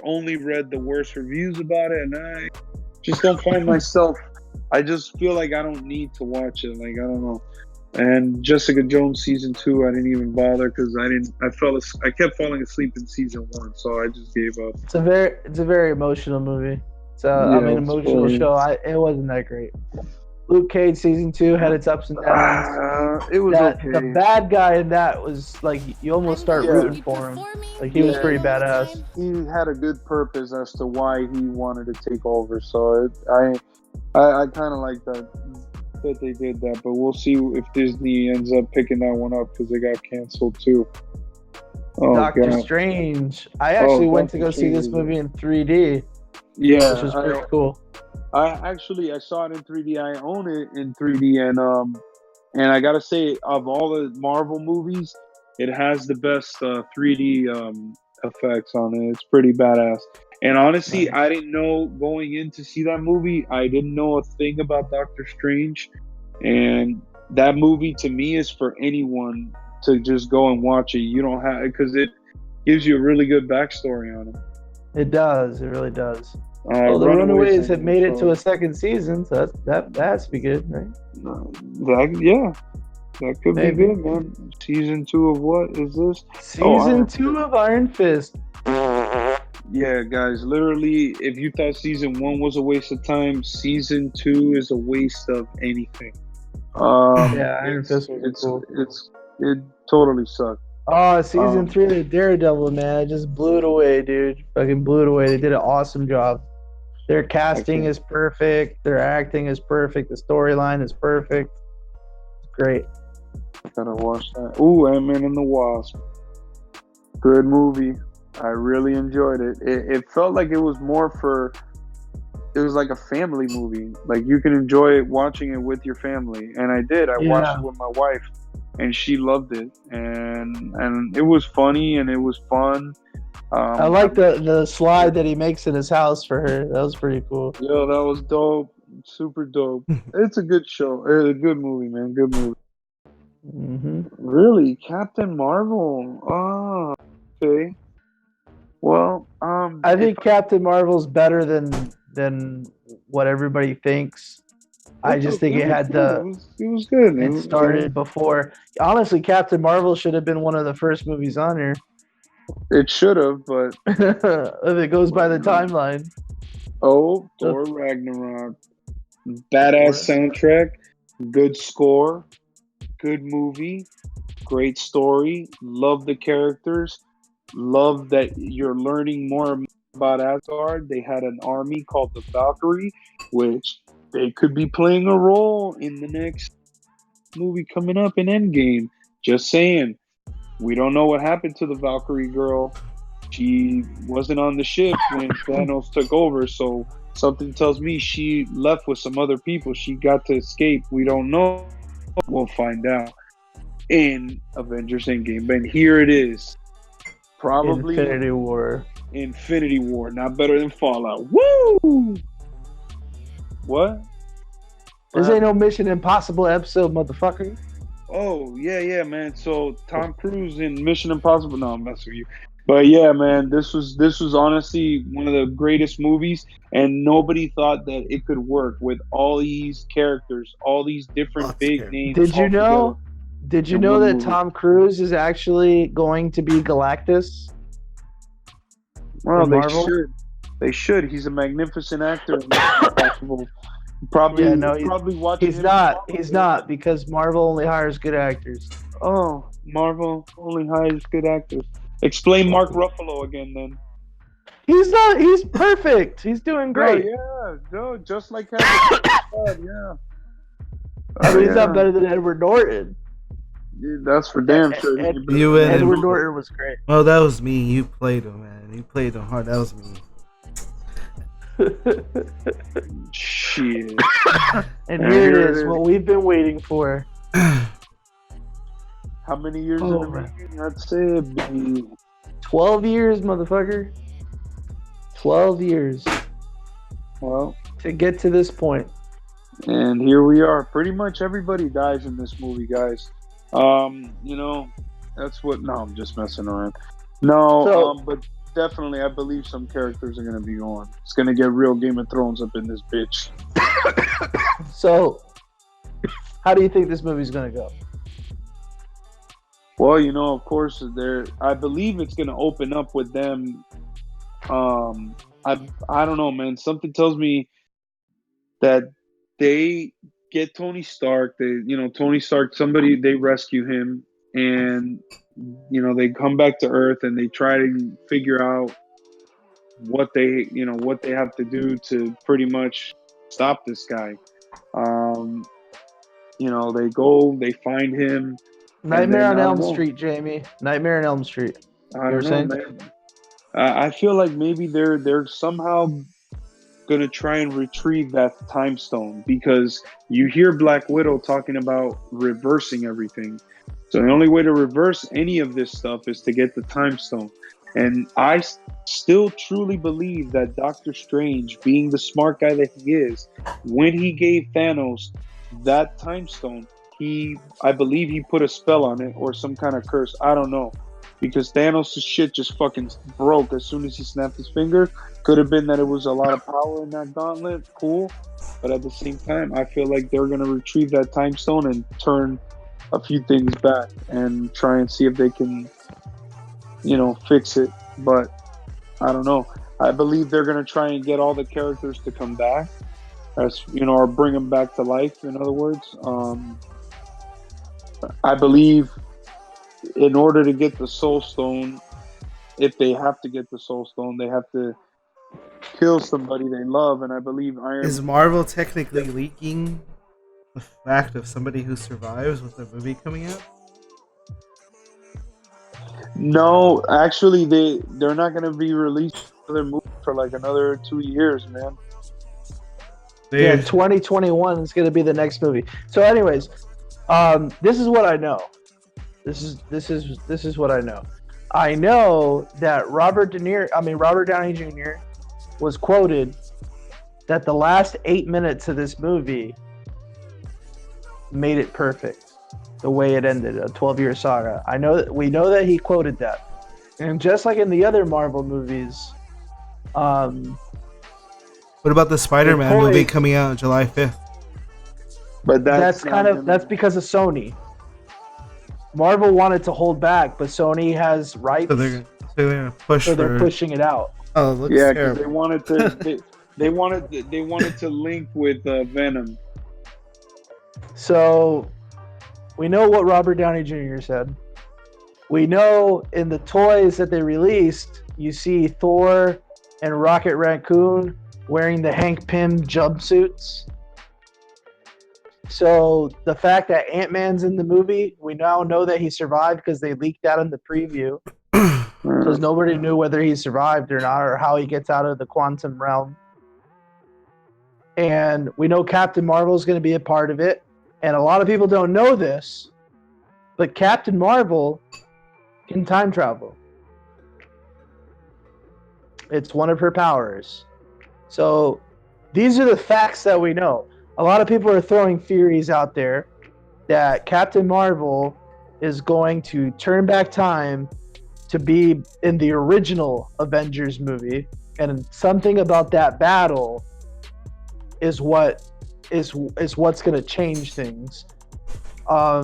only read the worst reviews about it, and I just don't find myself. I just feel like I don't need to watch it. Like, I don't know. And Jessica Jones season 2, I didn't even bother because I kept falling asleep in season 1, so I just gave up. It's a very emotional movie. It's emotional show. It wasn't that great. Luke Cage season 2 had its ups and downs. It was okay. The bad guy in that was like you almost start rooting for him. Like he was pretty badass. He had a good purpose as to why he wanted to take over. So I kind of like that they did that. But we'll see if Disney ends up picking that one up because they got canceled too. Oh, Doctor God. Strange. I actually went to go Doctor see this Strange. movie in 3D, Yeah, which was pretty cool. I saw it in 3D. I own it in 3D, and I gotta say, of all the Marvel movies, it has the best 3D effects on it. It's pretty badass. And honestly, Nice. I didn't know going in to see that movie. I didn't know a thing about Doctor Strange, and that movie to me is for anyone to just go and watch it. You don't have because it gives you a really good backstory on it. It does. It really does. Well, the Runaways had made it to a second season, so that has to be good, right? Yeah. That could Maybe. be good, man. Season 2 of what is this? Season Iron 2 of Iron Fist. Yeah, guys. Literally, if you thought season 1 was a waste of time, season 2 is a waste of anything. Yeah, Iron Fist was cool. It totally sucked. Oh, season 3 of Daredevil, man, just blew it away, dude. Fucking blew it away. They did an awesome job. Their casting is perfect. Their acting is perfect. The storyline is perfect. It's great. Gotta watch that. Ooh, Ant-Man and the Wasp. Good movie. I really enjoyed it. It felt like it was more for. It was like a family movie. Like you can enjoy watching it with your family, and I did. I watched it with my wife, and she loved it, and it was funny and it was fun. I like the slide that he makes in his house for her. That was pretty cool. Yo, that was dope. Super dope. It's a good show. It's a good movie, man. Good movie. Hmm. Really, Captain Marvel. Oh, okay. Well, I think Captain Marvel's better than what everybody thinks. I just think it had the. It was good. It started before. Honestly, Captain Marvel should have been one of the first movies on here. It should have, but If it goes by the timeline. Thor Ragnarok, badass soundtrack, good score, good movie, great story. Love the characters. Love that you're learning more about Asgard. They had an army called the Valkyrie, which they could be playing a role in the next movie coming up in Endgame. Just saying. We don't know what happened to the Valkyrie girl. She wasn't on the ship when Thanos took over, so something tells me she left with some other people. She got to escape. We don't know. We'll find out in Avengers Endgame. And here it is. Probably Infinity War. Infinity War. Not better than Fallout. Woo! What? This ain't no Mission Impossible episode, motherfucker. Oh, yeah, man. So Tom Cruise in Mission Impossible. No, I'm messing with you. But yeah, man, this was honestly one of the greatest movies, and nobody thought that it could work with all these characters, all these different big names. Did you know? together. Did you in know one that movie. Tom Cruise is actually going to be Galactus? Well, in they Marvel? should. They should. He's a magnificent actor. in Mission Impossible. Probably, Yeah, no, probably watching. He's him not. tomorrow. He's not because Marvel only hires good actors. Oh, Marvel only hires good actors. Explain Mark Ruffalo again, then. He's not. He's perfect. He's doing great. Oh, yeah, no, just like Harry. Yeah. I mean, he's not better than Edward Norton. Yeah, that's for damn sure. Edward Norton was great. Well, that was me. You played him, man. You played him hard. That was me. Shit. And here it is, what we've been waiting for. How many years in the making? I'd say it'd be 12 years, motherfucker. 12 years. Well, to get to this point. And here we are. Pretty much everybody dies in this movie, guys. You know, that's what. No, I'm just messing around. No, but definitely, I believe some characters are gonna be gone. It's gonna get real Game of Thrones up in this bitch. So, how do you think this movie's gonna go? Well, you know, of course, I believe it's gonna open up with them. I don't know, man. Something tells me that they get Tony Stark. Tony Stark. They rescue him, and they come back to Earth and they try to figure out what they have to do to pretty much stop this guy. They find him. Nightmare on Elm Street, Jamie. Nightmare on Elm Street. I don't know, man. I feel like maybe they're somehow gonna try and retrieve that time stone, because you hear Black Widow talking about reversing everything. So the only way to reverse any of this stuff is to get the time stone. And I still truly believe that Doctor Strange, being the smart guy that he is, when he gave Thanos that time stone, I believe he put a spell on it or some kind of curse. I don't know. Because Thanos' shit just fucking broke as soon as he snapped his finger. Could have been that it was a lot of power in that gauntlet. Cool. But at the same time, I feel like they're going to retrieve that time stone and turn a few things back and try and see if they can, fix it. But I don't know. I believe they're gonna try and get all the characters to come back, as or bring them back to life. In other words, I believe in order to get the Soul Stone, if they have to get the Soul Stone, they have to kill somebody they love, and I believe Iron. Is Marvel technically leaking the fact of somebody who survives with the movie coming out? No, actually, they're not going to be released another movie for like another 2 years, man. Yeah, They 2021 is going to be the next movie. So, anyways, this is what I know. This is what I know. I know that Robert Downey Jr. was quoted that the last 8 minutes of this movie made it perfect. The way it ended, a 12-year saga. We know that he quoted that, and just like in the other Marvel movies, what about the Spider-Man toys- movie coming out on July 5th? But that's because of Sony. Marvel wanted to hold back, but Sony has rights, So they're gonna push. so they're for, pushing it out. Oh, it looks yeah, because terrible. they wanted to. They wanted to link with Venom. So we know what Robert Downey Jr. said. We know in the toys that they released, you see Thor and Rocket Raccoon wearing the Hank Pym jumpsuits. So the fact that Ant-Man's in the movie, we now know that he survived because they leaked that in the preview. Because nobody knew whether he survived or not, or how he gets out of the quantum realm. And we know Captain Marvel is going to be a part of it. And a lot of people don't know this, but Captain Marvel can time travel. It's one of her powers. So these are the facts that we know. A lot of people are throwing theories out there that Captain Marvel is going to turn back time to be in the original Avengers movie, and something about that battle is what's going to change things. A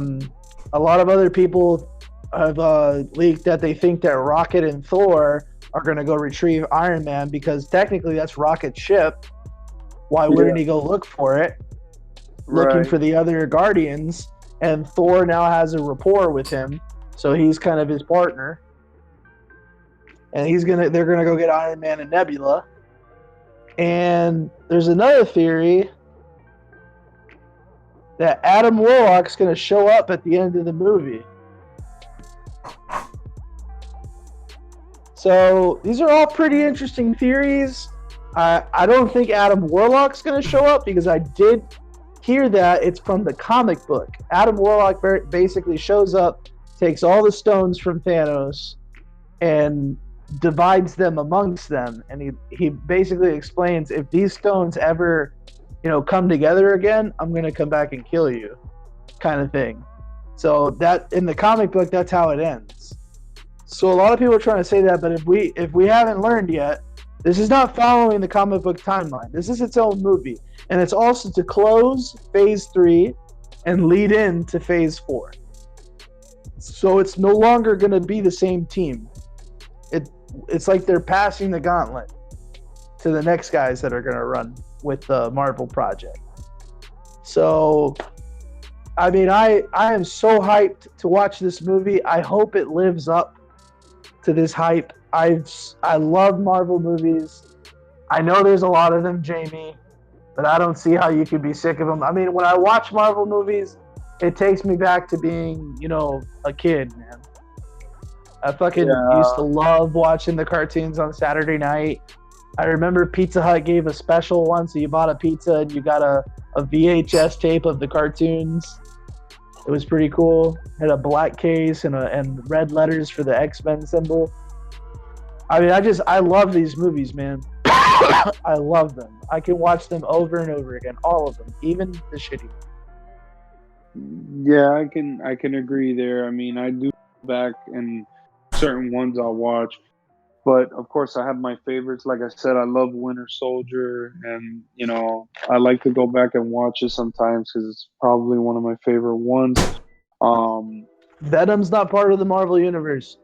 lot of other people have leaked that they think that Rocket and Thor are going to go retrieve Iron Man, because technically that's Rocket's ship. Why wouldn't he go look for it? Looking for the other Guardians, and Thor now has a rapport with him, so he's kind of his partner. And they're gonna go get Iron Man and Nebula. And there's another theory that Adam Warlock's gonna show up at the end of the movie. So these are all pretty interesting theories. I don't think Adam Warlock's gonna show up, because I did hear that it's from the comic book. Adam Warlock basically shows up, takes all the stones from Thanos, and divides them amongst them. And he basically explains, if these stones ever, come together again, I'm gonna come back and kill you, kind of thing. So that in the comic book, that's how it ends. So a lot of people are trying to say that, but if we haven't learned yet, this is not following the comic book timeline. This is its own movie. And it's also to close Phase 3 and lead into Phase 4. So it's no longer going to be the same team. It's like they're passing the gauntlet to the next guys that are going to run with the Marvel project. So, I mean, I am so hyped to watch this movie. I hope it lives up to this hype. I love Marvel movies. I know there's a lot of them, Jamie, but I don't see how you could be sick of them. I mean, when I watch Marvel movies, it takes me back to being, a kid, man. I fucking used to love watching the cartoons on Saturday night. I remember Pizza Hut gave a special once, so you bought a pizza and you got a VHS tape of the cartoons. It was pretty cool. Had a black case and red letters for the X-Men symbol. I mean, I love these movies, man. I love them. I can watch them over and over again, all of them, even the shitty ones. Yeah, I can agree there. I mean, I do go back, and certain ones I'll watch, but of course I have my favorites. Like I said, I love Winter Soldier, and I like to go back and watch it sometimes because it's probably one of my favorite ones. Venom's not part of the Marvel universe.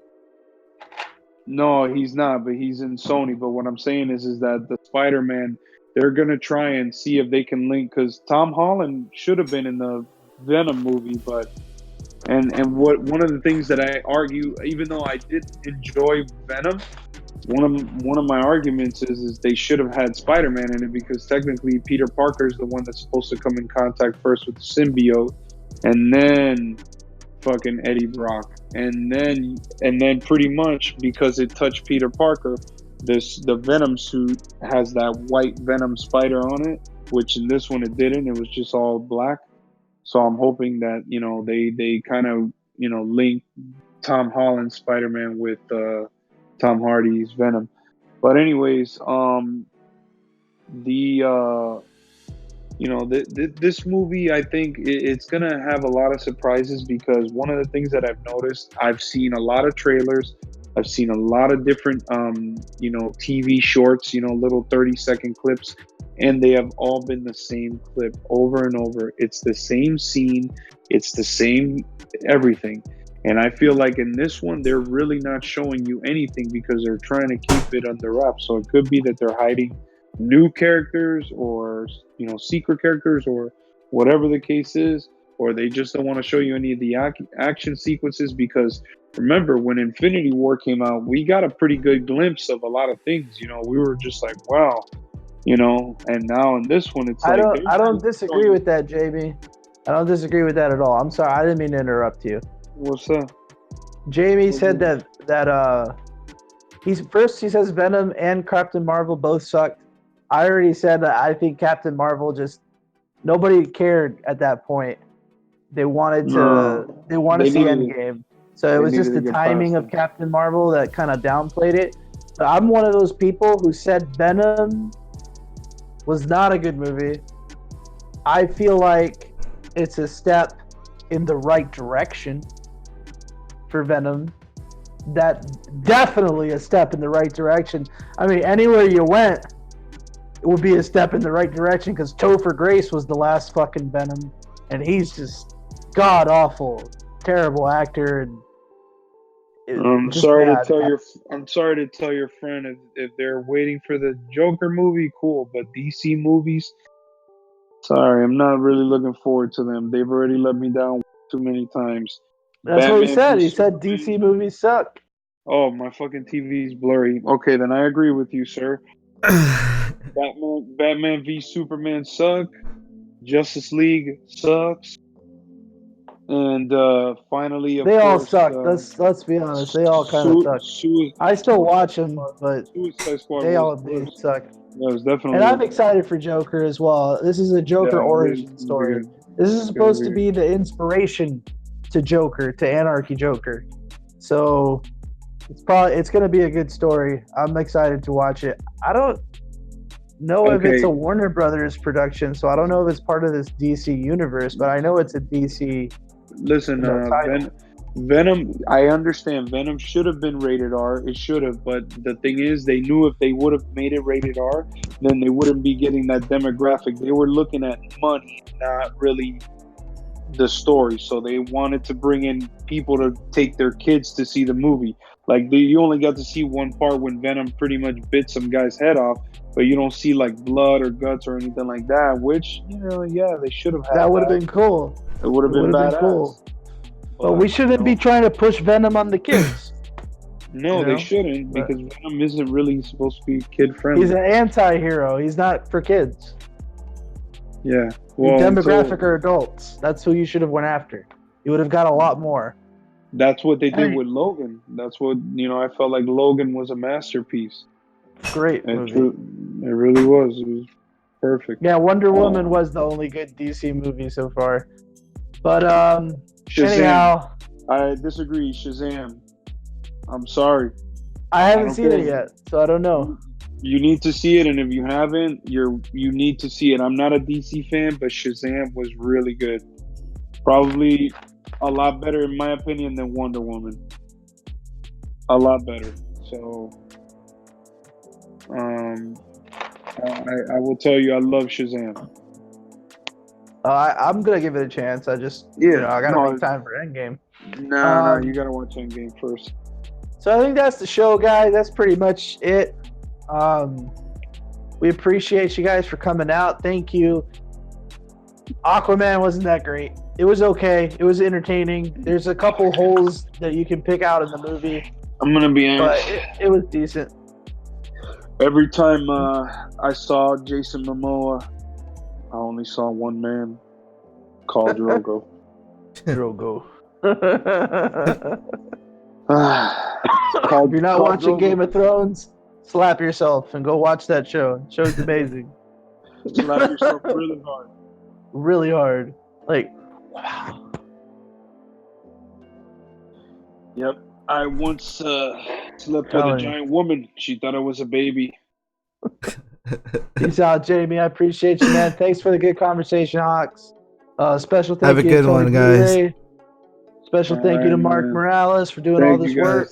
No, he's not, but he's in Sony. But what I'm saying is that the Spider-Man, they're gonna try and see if they can link, because Tom Holland should have been in the Venom movie, but and what one of the things that I argue, even though I did enjoy Venom, one of my arguments is they should have had Spider-Man in it, because technically Peter Parker is the one that's supposed to come in contact first with the symbiote, and then fucking Eddie Brock, and then pretty much because it touched Peter Parker, the Venom suit has that white Venom spider on it, which in this one it didn't. It was just all black. So I'm hoping that they kind of link Tom Holland's Spider-Man with Tom Hardy's Venom. But anyways, the this movie, I think it's gonna have a lot of surprises, because one of the things that I've noticed, I've seen a lot of trailers, I've seen a lot of different TV shorts, little 30-second clips, and they have all been the same clip over and over. It's the same scene, it's the same everything. And I feel like in this one, they're really not showing you anything, because they're trying to keep it under wraps. So it could be that they're hiding new characters, or secret characters, or whatever the case is, or they just don't want to show you any of the action sequences. Because remember, when Infinity War came out, we got a pretty good glimpse of a lot of things. We were just like, wow. And now in this one, it's I like don't disagree with that, JB. I don't disagree with that at all. I'm sorry, I didn't mean to interrupt you. what's that? Jamie said that he says Venom and Captain Marvel both sucked. I already said that I think Captain Marvel just nobody cared at that point. They wanted to see Endgame. So it was just the timing of Captain Marvel that kind of downplayed it. But I'm one of those people who said Venom was not a good movie. I feel like it's a step in the right direction for Venom. That definitely a step in the right direction. I mean, anywhere you went, it would be a step in the right direction, because Topher Grace was the last fucking Venom, and he's just god awful, terrible actor. And I'm sorry to tell your friend, if they're waiting for the Joker movie, cool. But DC movies, sorry, I'm not really looking forward to them. They've already let me down too many times. That's what he said. v He said Superman- DC movies suck. Oh, my fucking TV's blurry. Okay, then I agree with you, sir. Batman v Superman suck. Justice League sucks. And finally, of They all course, suck. Let's be honest. They all kind of suck. I still watch them, but Suicide Squad they all was do suck. That was definitely. And I'm excited for Joker as well. This is a Joker origin story. This is supposed to be the inspiration to Joker, to Anarchy Joker. So it's going to be a good story. I'm excited to watch it. I don't know if it's a Warner Brothers production, so I don't know if it's part of this DC universe, but I know it's a DC. Listen, Venom, I understand Venom should have been rated R. It should have, but the thing is, they knew if they would have made it rated R, then they wouldn't be getting that demographic. They were looking at money, not really the story. So they wanted to bring in people to take their kids to see the movie. Like, you only got to see one part when Venom pretty much bit some guy's head off, but you don't see like blood or guts or anything like that, which, they should have had. That would have been cool. It would have been badass. Cool. But we shouldn't be trying to push Venom on the kids. No, they shouldn't, because Venom isn't really supposed to be kid friendly. He's an anti-hero. He's not for kids. Yeah. Well, demographic are adults. That's who you should have went after. You would have got a lot more. That's what they did with Logan. That's what, I felt like Logan was a masterpiece. Great movie. It really was. It was perfect. Yeah, Wonder Woman was the only good DC movie so far. But Shazam. anyhow, I disagree. Shazam. I'm sorry. I haven't seen it yet, so I don't know. You need to see it, and if you haven't, you need to see it. I'm not a DC fan, but Shazam was really good. Probably a lot better, in my opinion, than Wonder Woman. A lot better. So, I will tell you, I love Shazam. I'm gonna give it a chance. I just, I gotta make time for Endgame. No, you gotta watch Endgame first. So I think that's the show, guys. That's pretty much it. We appreciate you guys for coming out. Thank you. Aquaman wasn't that great. It was okay. It was entertaining. There's a couple holes that you can pick out in the movie, I'm gonna be honest. but it was decent. Every time I saw Jason Momoa, I only saw one man called Drogo. Drogo. Called, If you're not called watching Drogo. Game of Thrones, slap yourself and go watch that show. The show's amazing. Slap yourself really hard. Really hard. Like, wow. Yep. I once slept with a Telling you. giant woman. She thought I was a baby. Peace out, Jamie. I appreciate you, man. Thanks for the good conversation, Hawks. Special thank Have a you good to Tony one, guys. Blu-ray. Special thank you to Alright, Mark man. Morales for doing all this work.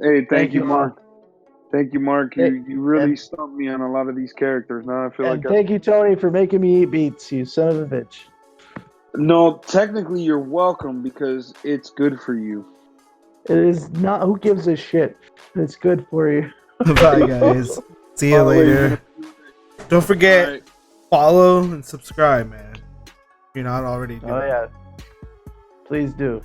Hey, thank you, you, Mark. Thank you, Mark. Hey, You really and- stumped me on a lot of these characters. Now I feel And like thank you, Tony, for making me eat beats, you son of a bitch. No, technically you're welcome because it's good for you. It is not. Who gives a shit? It's good for you. Bye, guys. See you By the way, later. Don't forget, Alright. follow and subscribe, man. If you're not already doing Oh it. yeah. Please do.